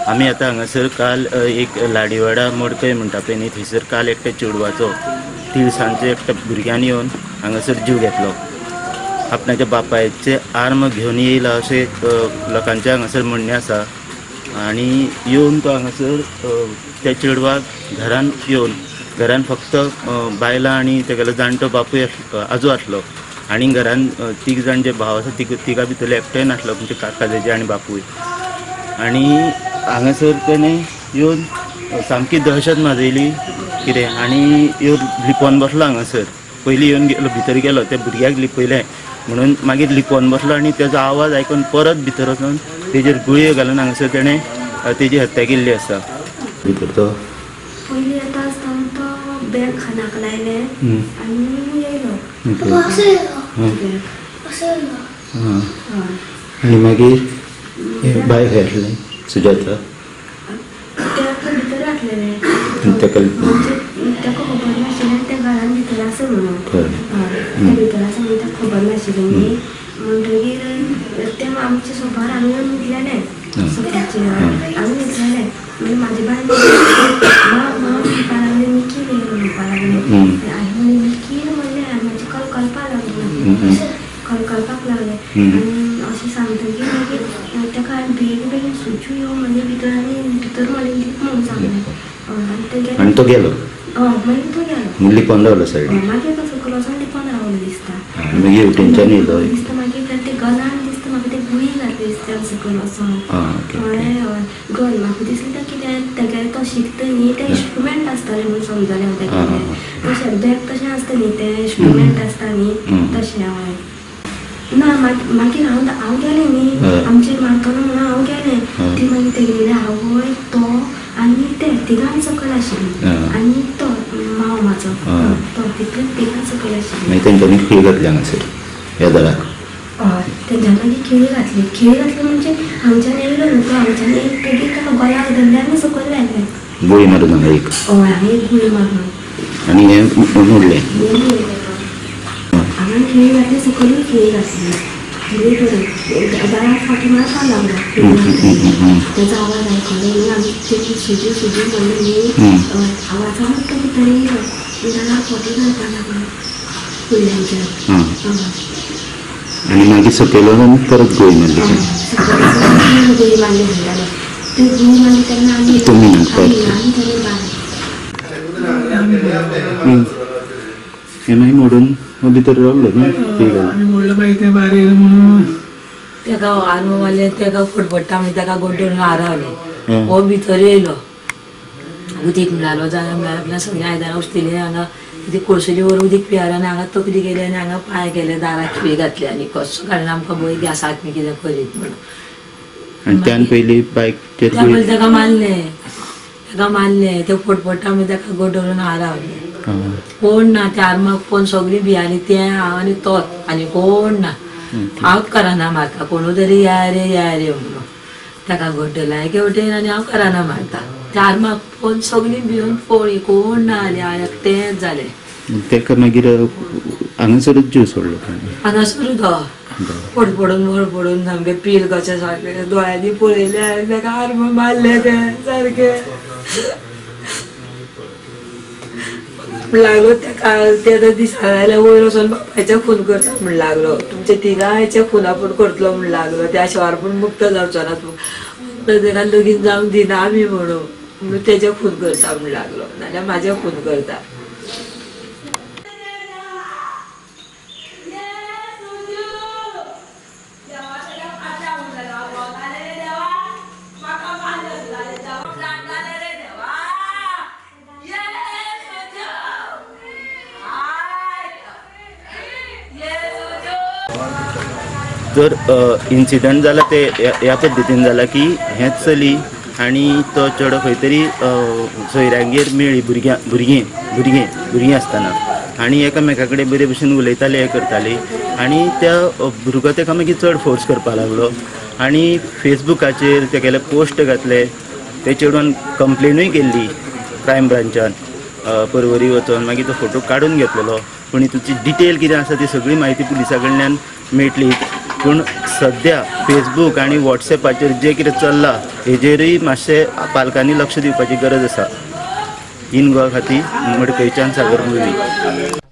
आमी आतां हांगासर काल एक लाडीवाडा मडकय म्हणटा पळय न्ही थंयसर काल एकट्या चेडवाचो तिळसांजचे एकट्या भुरग्यान येवन हांगासर जीव घेतलो. आपणाच्या बापायचे आर्म घेवन येयला अशें लोकांचे हांगासर म्हणणें आसा. आनी येवन तो हांगासर त्या चेडवाक घरान येवन घरान फक्त बायलां आनी तेगेलो जाणटो बापूय आजो आसलो आनी घरान तीग जाण जे भाव आसा तिगा भितरले एकटोय नासलो म्हणजे काकाजेचे आनी बापूय. आनी हांगासर तेणें येवन सामकी दहशत माजयली कितें आनी येवन लिपोवन बसलो हांगासर. पयलीं येवन गेलो भितर गेलो त्या भुरग्याक लिपयलें म्हणून मागीर लिपोवन बसलो आनी तेजो आवाज आयकून परत भितर वचून तेजेर गुळयो घालून हांगासर तेणें तेजी हत्या केल्ली आसा. भितर तो पयलीं येता आसतना तो बॅग खानाक लायलें आनी येयलो. आनी मागीर बाय घातलें सुजाता तेका भितर घातलेलें तेका खबर नाशिल्लें त्या घरान भितर आसा म्हणून त्या भितर आसा म्हणून तेका खबर नाशिल्लें न्ही. म्हणटगीर ते आमच्या सोफार आमी येवन न्हिदलेले सोफाचेर आमी न्हिदलेले म्हणजे म्हाजे बाय म्हणपा लागले निखील म्हणपा लागले आनी निखील म्हणलें आनी म्हाजे कलकलपाक लागलें कलकलपाक लागलें आनी अशें सांगतकीर मागीर तेका बेगीन बेगीन सुच्यो येवन म्हणजे भितर आनी भितर मागीर लिप म्हणून सांगलें आनी तो गेलो. मागीर तो गेलो लिपोवन रावलो सायड. मागीर तो सकयल वचून लिपोवन रावलो दिसता. मागीर हेवटेनच्यान येयलो दिसता मागीर ते गनान दिसता म्हाका ते गुळी घातली दिसता सकयल वचून. हय गन म्हाका दिसलें तें कितें तेगेलें तो शिकता न्ही ते इंस्ट्रुमेंट आसतालें म्हणून समजलें हांव तेगेलें तशें बॅग तशें आसता न्ही ते इंस्ट्रुमेंट आसता न्ही तशें. हय ना मागीर हांव गेलें न्ही आमचेर मारतलो म्हणून हांव गेलें. ती मागीर तेगेले आवय तो आनी ते तिगांय सकयल आशिल्लीं आनी तो मांव म्हाजो तो तिगांय सकयल आशिल्लीं. मागीर तेंच्यांनी खीळ घातली हांगासर ह्या दळाक. हय तेंच्यानी मागीर खीळ घातली म्हणजे हांगच्यान येयलो न्हू तो हांगच्यान एक बेगीन ताका गळ्याक धरलें आनी सकयल व्हेलें. गुळी मारून हांगा एक. हय हांगा एक गुळी मारून आनी हें मोडलें. हांगा खीळ घातली सकयल खीळ घातली दळाक फाटी मारपाक लागलो. तेजो आवाज आयकलो न्ही आमी तेची सुजी म्हणलें न्ही आवाजान तो भितर येयलो दळाक फाटी मारपाक लागलो फुडल्यांच्यान. आनी मागीर सकयल वचून परत गुळी मारली. गुळी मारली म्हणटाले ते गुळी मारली तेन्ना आमी हें मागीर मोडून भितर रावलो न्ही मोडलो मागीर तें भायर येयलो म्हणून तेका आर्म मारलें तेका फटफडटा मागीर तेका गोड्डून हारावलें. हो भितर येयलो उदीक मिळालो जाल्यार आपल्या सगळीं आयदनां उश्टिली हांगा कितें कळसुली वर उदीक पियार आनी हांगा तकली गेली आनी हांगा पांय गेले दाराक खिळी घातली आनी कसो कारण आमकां भंय गॅसाक बी कितें करीत म्हणून. आनी त्यान पयलीं बायक तेका मारलें ते फटफडटा मागीर तेका गोड्डून हारावलें. कोण ना त्या आर्माक कोण सगळीं भियाली तें हांव आनी तोच आनी कोण ना. हांवच कराना मारता कोणू तरी या रे म्हणून ताका गोड्डला घेवटेन आनी हांव कराना मारता. त्या आर्माक कोण सगळीं भिवन पळय कोण ना जालें हांव एकटेंच जालें. तेका मागीर हांगासरूच जीव सोडलो. हांगासरूच फडफडून सामकें पील कशें सारकें दोळ्यांनी पळयलें आनी ताका आर्म मारलें तें सारकें लागलो. तेका दिसा जाल्यार वयर वचून बापायचे खून करता म्हण लागलो तुमचे तिगांयचे खुनापूण करतलो म्हण लागलो. त्या शिवार पूण मुक्त जावचो ना तूं तेका लगीन जावंक दिना आमी म्हणून तेजे खून करता म्हण लागलो नाल्यार म्हाजे खून करता. जर इन्सिडंट जाला ते ह्या पद्दतीन जाला की हेंच चली आनी तो चेडो खंय तरी सोयऱ्यांगेर मेळ्ळी भुरगीं आसतना आनी एकामेका कडेन बरे भशेन उलयताले हें करताली आनी त्या भुरगो ताका मागीर चड फोर्स करपाक लागलो आनी फेसबुकाचेर तेगेले पोस्ट घातले. ते चेडवान कंप्लेनूय केल्ली क्रायम ब्रांचान परवरी वचोन मागीर तो फोटो काडून घेतलेलो पूण तुजी डिटेल कितें आसा ती सगळी म्हायती पुलिसा कडल्यान मेळटली पूण सध्या फेसबूक आणि व्हॉट्सॲपाचेर जे कितें चल्लां हेजेरूय मातशें पालकांनी लक्ष दिवपाची गरज आसा. इन गोवा खातीर मडकयच्यान सागर मुवी.